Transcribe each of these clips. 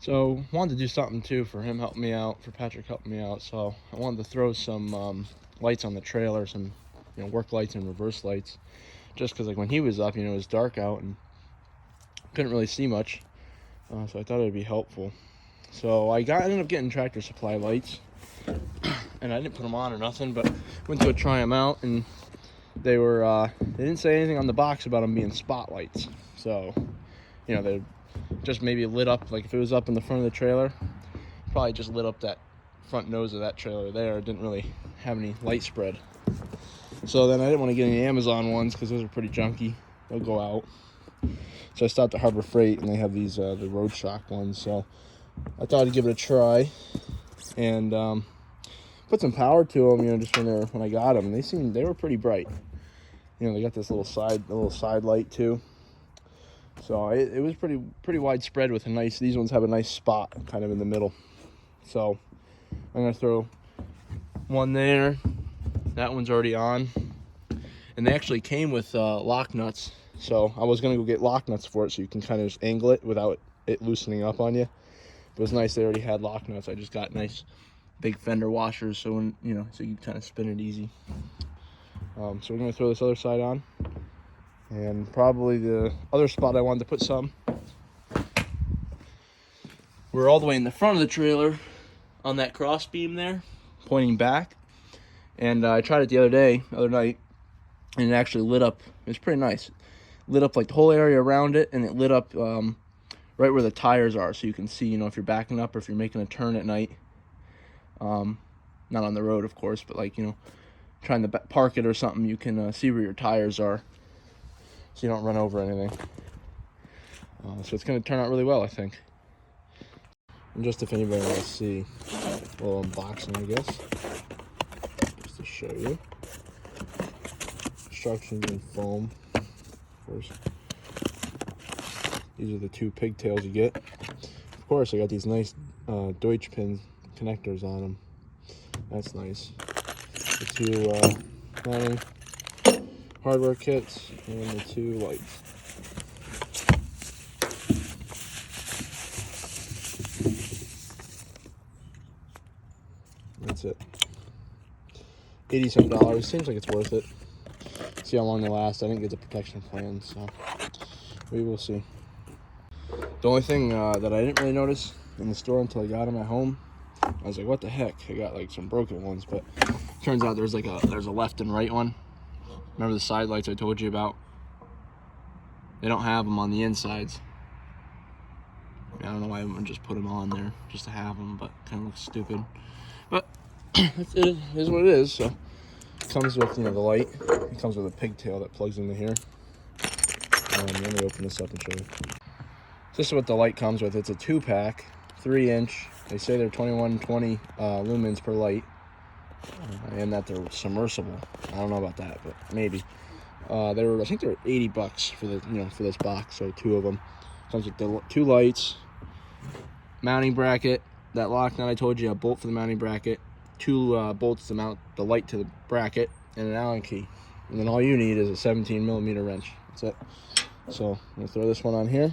So wanted to do something too for him helping me out, for Patrick helping me out. So I wanted to throw some lights on the trailer, some work lights and reverse lights, just because like when he was up, it was dark out and couldn't really see much. So I thought it would be helpful. So I ended up getting Tractor Supply lights, and I didn't put them on or nothing, but went to try them out, and they didn't say anything on the box about them being spotlights. So they just maybe lit up, like if it was up in the front of the trailer, probably just lit up that front nose of that trailer there. It didn't really have any light spread. So then I didn't want to get any Amazon ones because those are pretty junky. They'll go out. So I stopped at Harbor Freight, and they have these the Roadshock ones. So I thought I'd give it a try and put some power to them. Just when I got them, they were pretty bright. They got this little side light too. So it was pretty widespread with these ones have a nice spot kind of in the middle. So I'm gonna throw one there. That one's already on, and they actually came with lock nuts. So I was gonna go get lock nuts for it, so you can kind of just angle it without it loosening up on you. It was nice they already had lock nuts. I just got nice big fender washers, so when so you can kind of spin it easy. So we're gonna throw this other side on, and probably the other spot I wanted to put some. We're all the way in the front of the trailer on that cross beam there, pointing back. And I tried it the other night, and it actually lit up. It was pretty nice. It lit up like the whole area around it, and it lit up right where the tires are, so you can see, if you're backing up or if you're making a turn at night. Not on the road, of course, but like, trying to park it or something, you can see where your tires are, so you don't run over anything. So it's going to turn out really well, I think. And just if anybody wants to see a little unboxing, I guess, just to show you. Instructions in foam, of course. These are the 2 pigtails you get. Of course, I got these nice Deutsch pin connectors on them. That's nice. The 2 mounting hardware kits and the 2 lights. That's it. $80-some. Seems like it's worth it. See how long they last. I didn't get the protection plan, so we will see. The only thing that I didn't really notice in the store until I got them at home, I was like, what the heck? I got like some broken ones, but turns out there's a left and right one. Remember the side lights I told you about? They don't have them on the insides. I don't know why I wouldn't just put them on there just to have them, but kind of looks stupid. But it is what it is. So it comes with the light. It comes with a pigtail that plugs into here. Let me open this up and show you. This is what the light comes with. It's a 2-pack, 3-inch. They say they're 2120 lumens per light, and that they're submersible. I don't know about that, but maybe. I think they're $80 for for this box. So 2 of them. Comes with the 2 lights, mounting bracket, that lock nut I told you, a bolt for the mounting bracket, 2 bolts to mount the light to the bracket, and an Allen key. And then all you need is a 17mm wrench. That's it. So I'm gonna throw this one on here,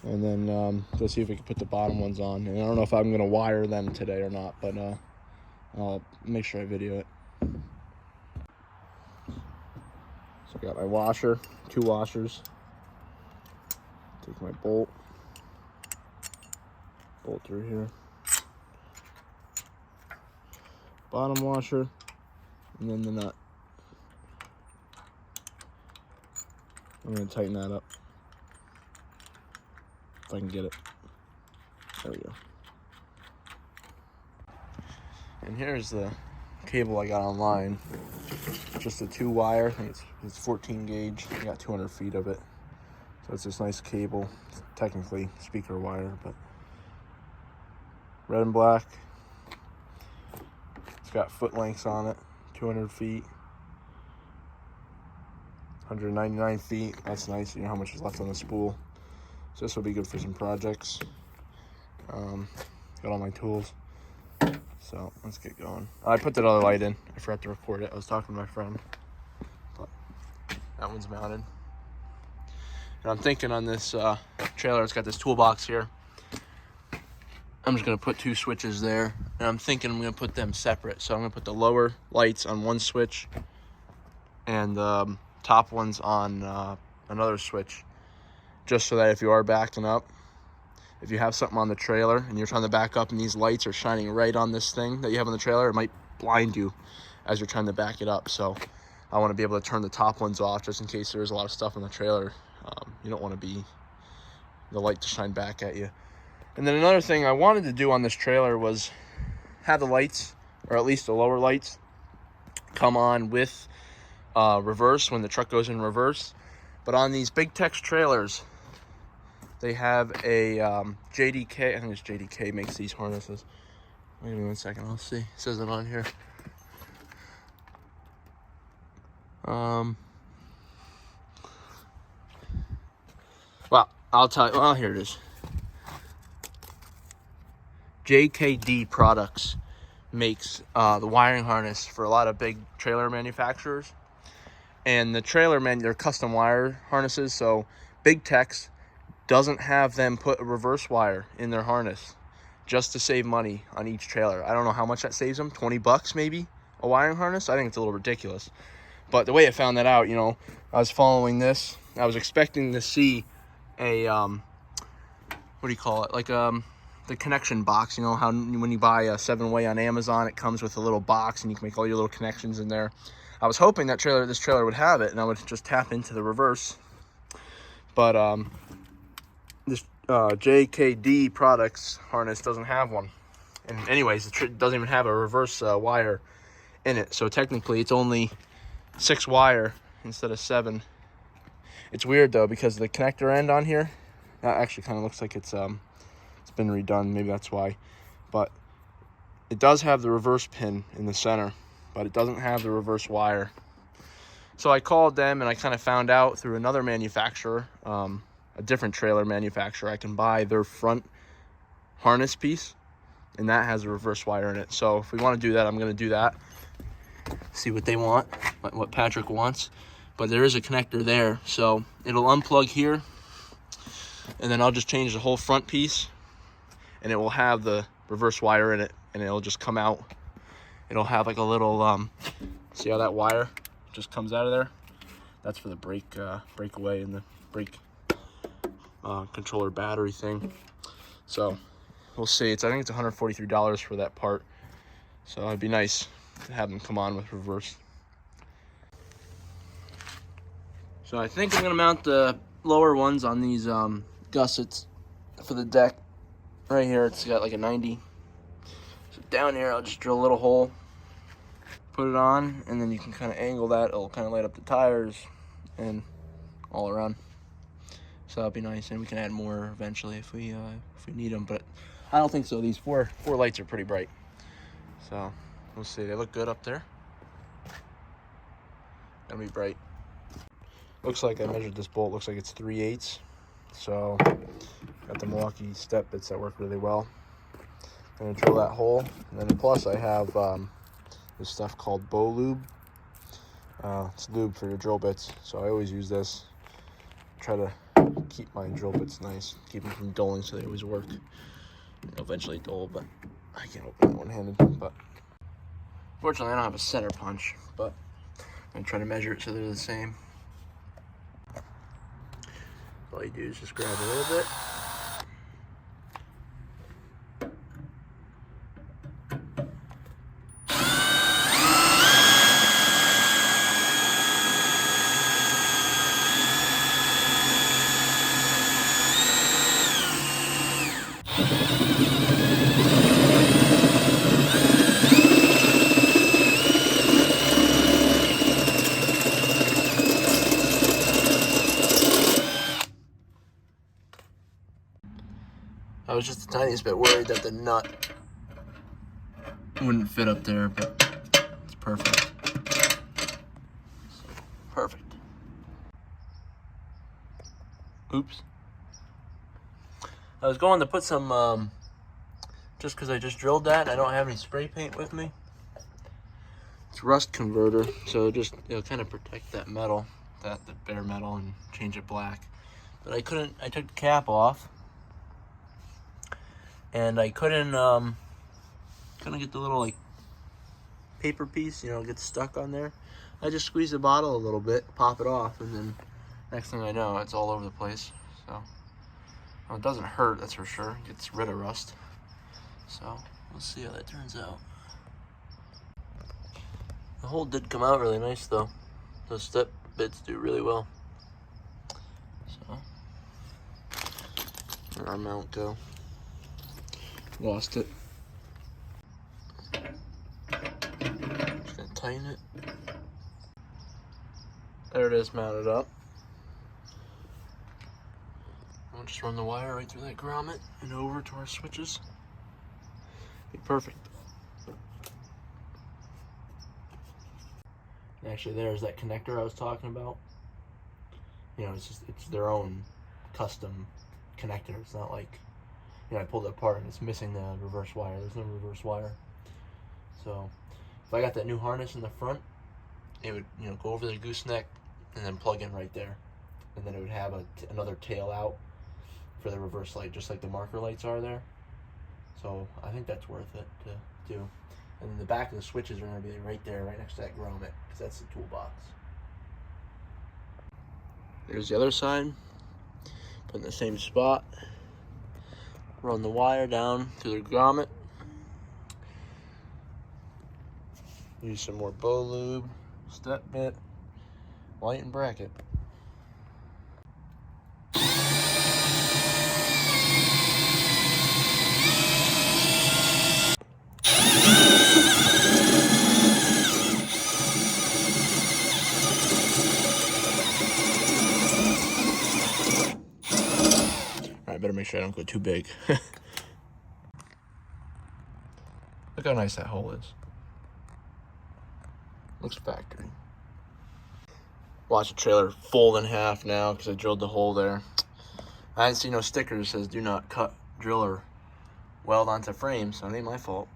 and then go see if we can put the bottom ones on. And I don't know if I'm gonna wire them today or not, but I'll make sure I video it. So I got my washer, 2 washers. Take my bolt through here, bottom washer, and then the nut. I'm going to tighten that up if I can get it. There we go. And here's the cable I got online. Just a 2-wire. I think it's 14 gauge. I got 200 feet of it. So it's this nice cable. It's technically speaker wire, but red and black. It's got foot lengths on it. 200 feet. 199 feet. That's nice. You know how much is left on the spool. So this will be good for some projects. Got all my tools. So let's get going. I put that other light in. I forgot to record it. I was talking to my friend. But that one's mounted. And I'm thinking on this trailer, it's got this toolbox here. I'm just gonna put 2 switches there, and I'm thinking I'm gonna put them separate. So I'm gonna put the lower lights on one switch and the top ones on another switch, just so that if you are backing up, if you have something on the trailer and you're trying to back up and these lights are shining right on this thing that you have on the trailer, it might blind you as you're trying to back it up. So I want to be able to turn the top ones off just in case there's a lot of stuff on the trailer. You don't want to be the light to shine back at you. And then another thing I wanted to do on this trailer was have the lights, or at least the lower lights, come on with reverse when the truck goes in reverse. But on these big tex trailers, they have a JDK, I think it's JDK makes these harnesses. Wait a minute, 1 second, I'll see. It says it on here. Well, I'll tell you, well, here it is. JKD Products makes the wiring harness for a lot of big trailer manufacturers. And the trailer they're custom wire harnesses, so Big Tex doesn't have them put a reverse wire in their harness just to save money on each trailer. I don't know how much that saves them, 20 bucks maybe, a wiring harness? I think it's a little ridiculous. But the way I found that out, you know, I was following this. I was expecting to see a, what do you call it? Like the connection box, you know, how when you buy a 7-way on Amazon, it comes with a little box and you can make all your little connections in there. I was hoping that this trailer would have it and I would just tap into the reverse. But this JKD Products harness doesn't have one. And anyways, it doesn't even have a reverse wire in it. So technically it's only 6 wire instead of 7. It's weird though, because the connector end on here, that actually kind of looks like it's been redone. Maybe that's why. But it does have the reverse pin in the center, but it doesn't have the reverse wire. So I called them and I kind of found out through another manufacturer, a different trailer manufacturer, I can buy their front harness piece, and that has a reverse wire in it. So if we want to do that, I'm going to do that. See what they want, what Patrick wants. But there is a connector there, so it'll unplug here, and then I'll just change the whole front piece, and it will have the reverse wire in it, and it'll just come out. It'll have like a little, see how that wire just comes out of there? That's for the breakaway and the brake controller battery thing. So we'll see. I think it's $143 for that part. So it'd be nice to have them come on with reverse. So I think I'm gonna mount the lower ones on these gussets for the deck. Right here, it's got like a 90. So down here, I'll just drill a little hole, put it on, and then you can kind of angle that. It'll kind of light up the tires and all around. So that'll be nice, and we can add more eventually if we need them. But I don't think so. These four lights are pretty bright. So we'll see. They look good up there. Gonna be bright. Looks like I measured this bolt. Looks like it's 3/8. So got the Milwaukee step bits that work really well. I'm gonna drill that hole, and then plus I have this stuff called Bow Lube. It's lube for your drill bits, so I always use this. Try to keep my drill bits nice, keep them from doling so they always work. They'll eventually dull, but I can't open it one-handed. But fortunately, I don't have a center punch, but I'm trying to measure it so they're the same. All you do is just grab a little bit. I was just the tiniest bit worried that the nut wouldn't fit up there, but it's perfect. Perfect. Oops. I was going to put some, just because I just drilled that and I don't have any spray paint with me. It's rust converter, so it'll kind of protect that metal, the bare metal, and change it black. But I couldn't, I took the cap off. and I couldn't get the little like paper piece, you know, get stuck on there. I just squeeze the bottle a little bit, pop it off, and then next thing I know, it's all over the place. So well, it doesn't hurt, that's for sure. It gets rid of rust. So we'll see how that turns out. The hole did come out really nice though. Those step bits do really well. So where'd our mount go? Lost it. Just gonna tighten it. There it is, mounted up. I'll just run the wire right through that grommet and over to our switches. Be perfect. And actually, there's that connector I was talking about. You know, it's their own custom connector. It's not like, you know, I pulled it apart and it's missing the reverse wire. There's no reverse wire. So if I got that new harness in the front, it would, you know, go over the gooseneck and then plug in right there, and then it would have another tail out for the reverse light, just like the marker lights are there. So I think that's worth it to do. And then the back of the switches are going to be right there, right next to that grommet, because that's the toolbox. There's the other side. Put in the same spot. Run the wire down to the grommet. Use some more bow lube, step bit, light and bracket. I better make sure I don't go too big. Look how nice that hole is. Looks factory. Watch the trailer fold in half now because I drilled the hole there. I didn't see no sticker that says do not cut, drill, or weld onto frame, so it ain't my fault.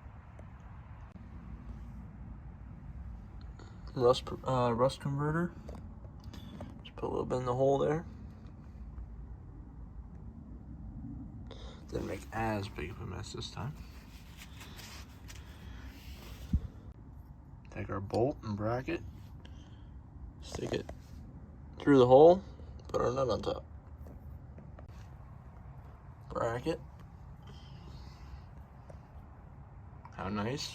Rust converter. Just put a little bit in the hole there. Didn't make as big of a mess this time. Take our bolt and bracket, stick it through the hole, put our nut on top. Bracket. How nice.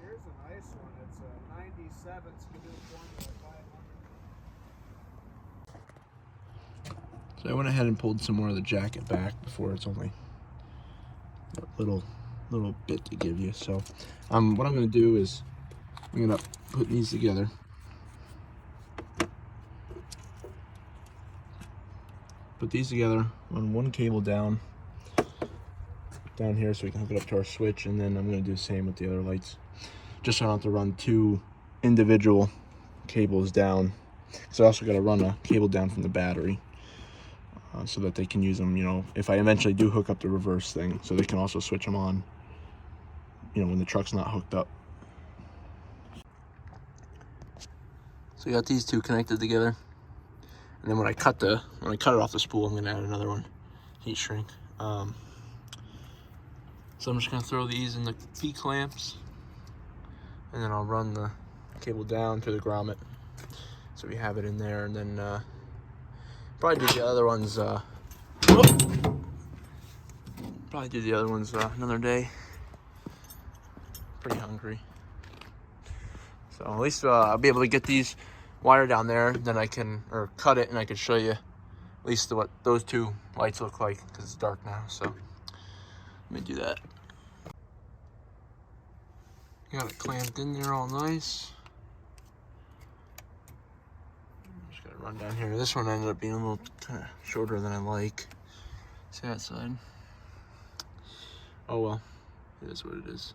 Here's a nice one. It's a 97 SKU Formula 500. So I went ahead and pulled some more of the jacket back before it's only a little bit to give you. So what I'm going to do is I'm going to put these together. Put these together, run one cable down here so we can hook it up to our switch, and then I'm going to do the same with the other lights. Just so I don't have to run two individual cables down. So I also got to run a cable down from the battery. So that they can use them, you know, if I eventually do hook up the reverse thing, so they can also switch them on, you know, when the truck's not hooked up. So we got these two connected together, and then when I cut it off the spool, I'm gonna add another one, heat shrink. So I'm just gonna throw these in the P clamps, and then I'll run the cable down to the grommet, so we have it in there, and then probably do the other ones. Probably do the other ones another day. Pretty hungry. So at least I'll be able to get these wire down there. Then I can, or cut it, and I can show you at least what those two lights look like because it's dark now. So let me do that. Got it clamped in there all nice. Just gotta run down here. This one ended up being a little kind of shorter than I like. See that side? Oh well, it is what it is.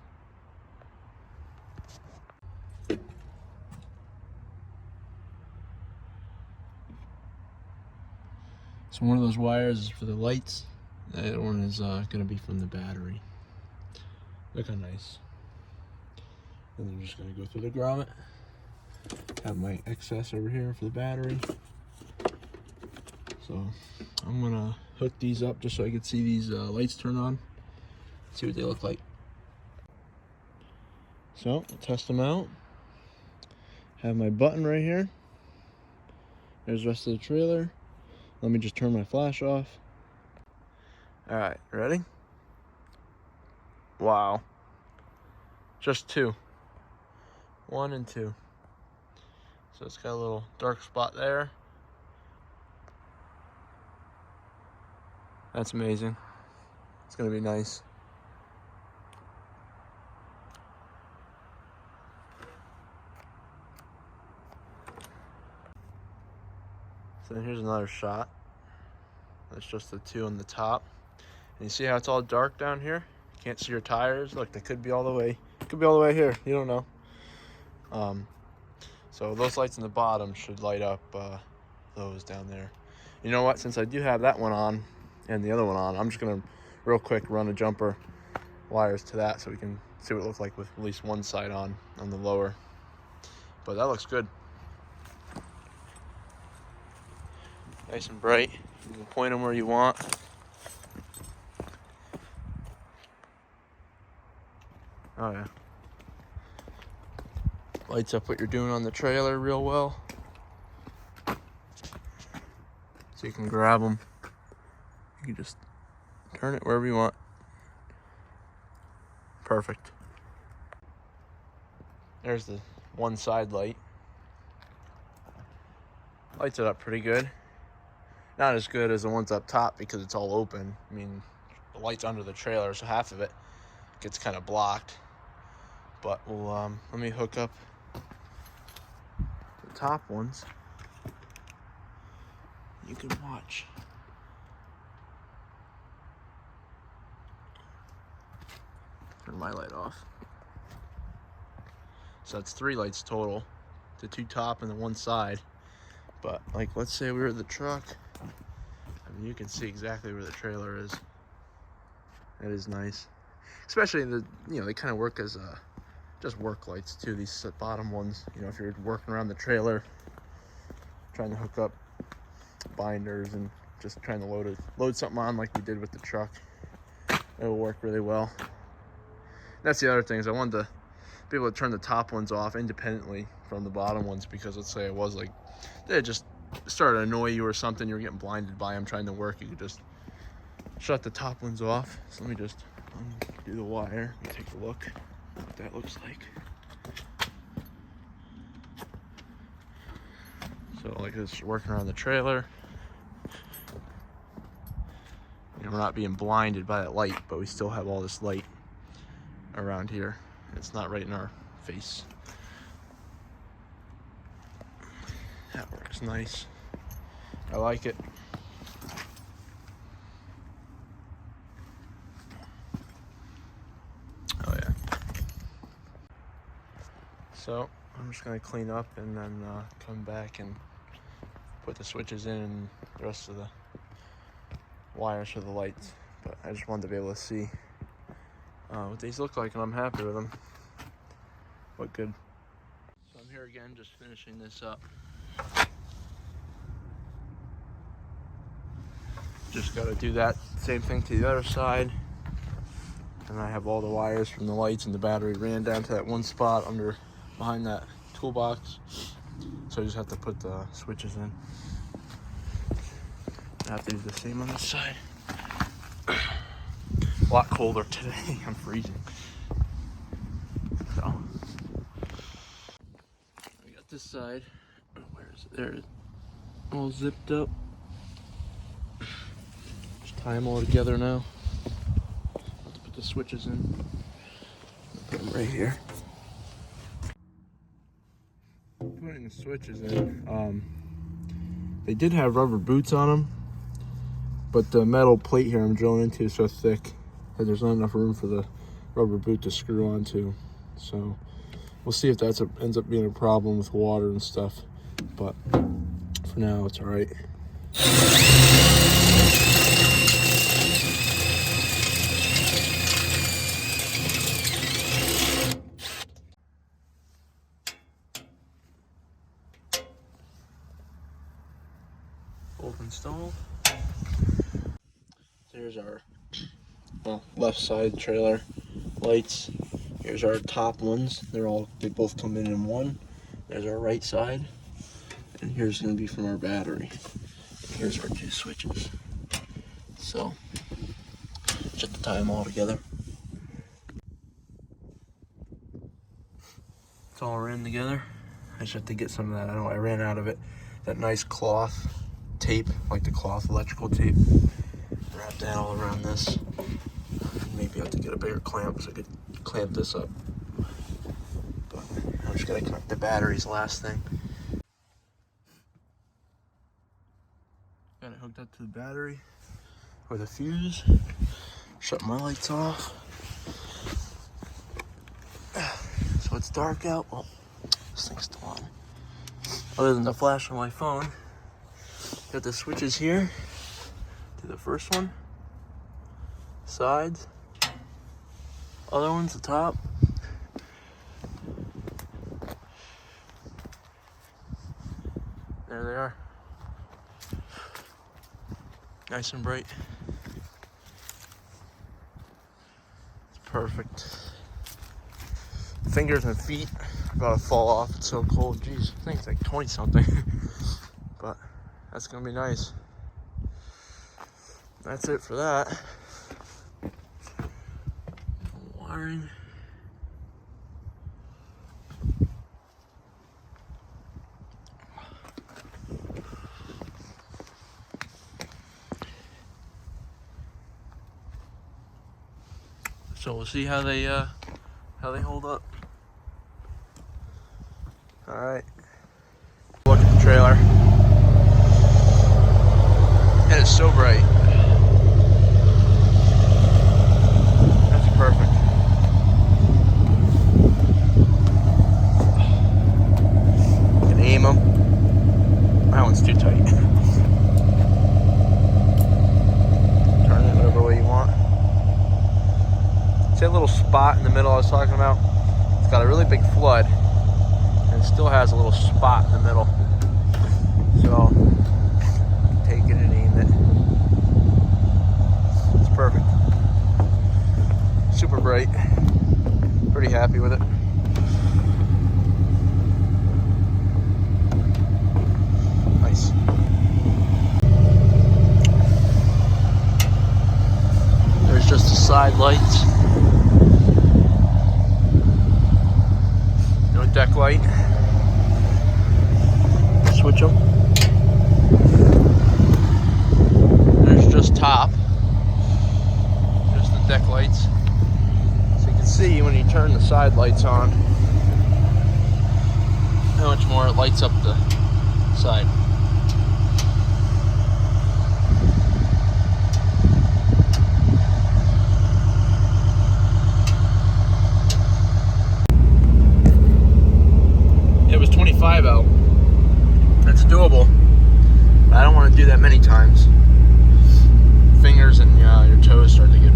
So one of those wires is for the lights. The other one is gonna be from the battery. Look how nice. And I'm just gonna go through the grommet. Have my excess over here for the battery. So I'm gonna hook these up just so I can see these lights turn on, see what they look like. So I'll test them out. Have my button right here. There's the rest of the trailer. Let me just turn my flash off. All right, ready? Wow. Just 2. 1 and 2. So it's got a little dark spot there. That's amazing. It's gonna be nice. So then here's another shot. That's just the 2 on the top. And you see how it's all dark down here? You can't see your tires. Look, they could be all the way here. You don't know. So those lights in the bottom should light up those down there. You know what? Since I do have that one on and the other one on, I'm just gonna real quick run a jumper wires to that so we can see what it looks like with at least one side on the lower. But that looks good. Nice and bright. You can point them where you want. Oh yeah. Lights up what you're doing on the trailer real well. So you can grab them. You can just turn it wherever you want. Perfect. There's the one side light. Lights it up pretty good. Not as good as the ones up top because it's all open. I mean, the light's under the trailer, so half of it gets kind of blocked. But we'll let me hook up the top ones. You can watch. Turn my light off. So that's 3 lights total. The 2 top and the 1 side. But like, let's say we were at the truck. I mean, you can see exactly where the trailer is. That is nice. Especially they kind of work as just work lights too, these bottom ones. You know, if you're working around the trailer, trying to hook up binders and just trying to load something on like we did with the truck, it'll work really well. That's the other thing, is I wanted to be able to turn the top ones off independently from the bottom ones, because let's say it was like they just started to annoy you or something, you're getting blinded by them trying to work, you could just shut the top ones off. So let me just undo the wire and take a look at what that looks like. So like this, working around the trailer, you know, we're not being blinded by that light, but we still have all this light around here. It's not right in our face. That works nice. I like it. Oh yeah. So I'm just gonna clean up and then come back and put the switches in and the rest of the wires for the lights. But I just wanted to be able to see what these look like, and I'm happy with them. Look good. So I'm here again, just finishing this up. Just got to do that same thing to the other side. And I have all the wires from the lights and the battery ran down to that one spot behind that toolbox. So I just have to put the switches in. I have to do the same on this side. A lot colder today. I'm freezing. So I got this side. Where is it? There it is. All zipped up. Just tie them all together now. Have to put the switches in. Put them right here. Putting the switches in. They did have rubber boots on them, but the metal plate here I'm drilling into is so thick that there's not enough room for the rubber boot to screw onto. So we'll see if that ends up being a problem with water and stuff. But for now, it's all right. Open installed. There's our left side trailer lights. Here's our top ones. They both come in one. There's our right side, and here's gonna be from our battery. And here's our 2 switches. So just to tie them all together. It's all ran together. I just have to get some of that. I ran out of it. That nice cloth tape, like the cloth electrical tape. Wrap that all around this. Maybe I have to get a bigger clamp so I could clamp this up. But I'm just gonna connect the batteries last thing. Got it hooked up to the battery with a fuse. Shut my lights off. So it's dark out. Well, this thing's still on. Other than the flash on my phone. Got the switches here. To the first one. Sides. Other one's the top. There they are. Nice and bright. It's perfect. Fingers and feet are about to fall off. It's so cold. Jeez, I think it's like 20 something. But that's gonna be nice. That's it for that. Wiring. So we'll see how they hold up. All right. Look at the trailer. It is so bright. That's perfect. You can aim them. That one's too tight. Turn it whatever way you want. See that little spot in the middle I was talking about? It's got a really big flood, and it still has a little spot in the middle. So, take it and aim it. It's perfect. Super bright. Pretty happy with it. Nice. There's just the side lights. No deck light. Switch them. There's just top. Just the deck lights. So you can see when you turn the side lights on how much more it lights up the side. It was 25 out. That's doable. But I don't want to do that many times. Fingers and your toes start to get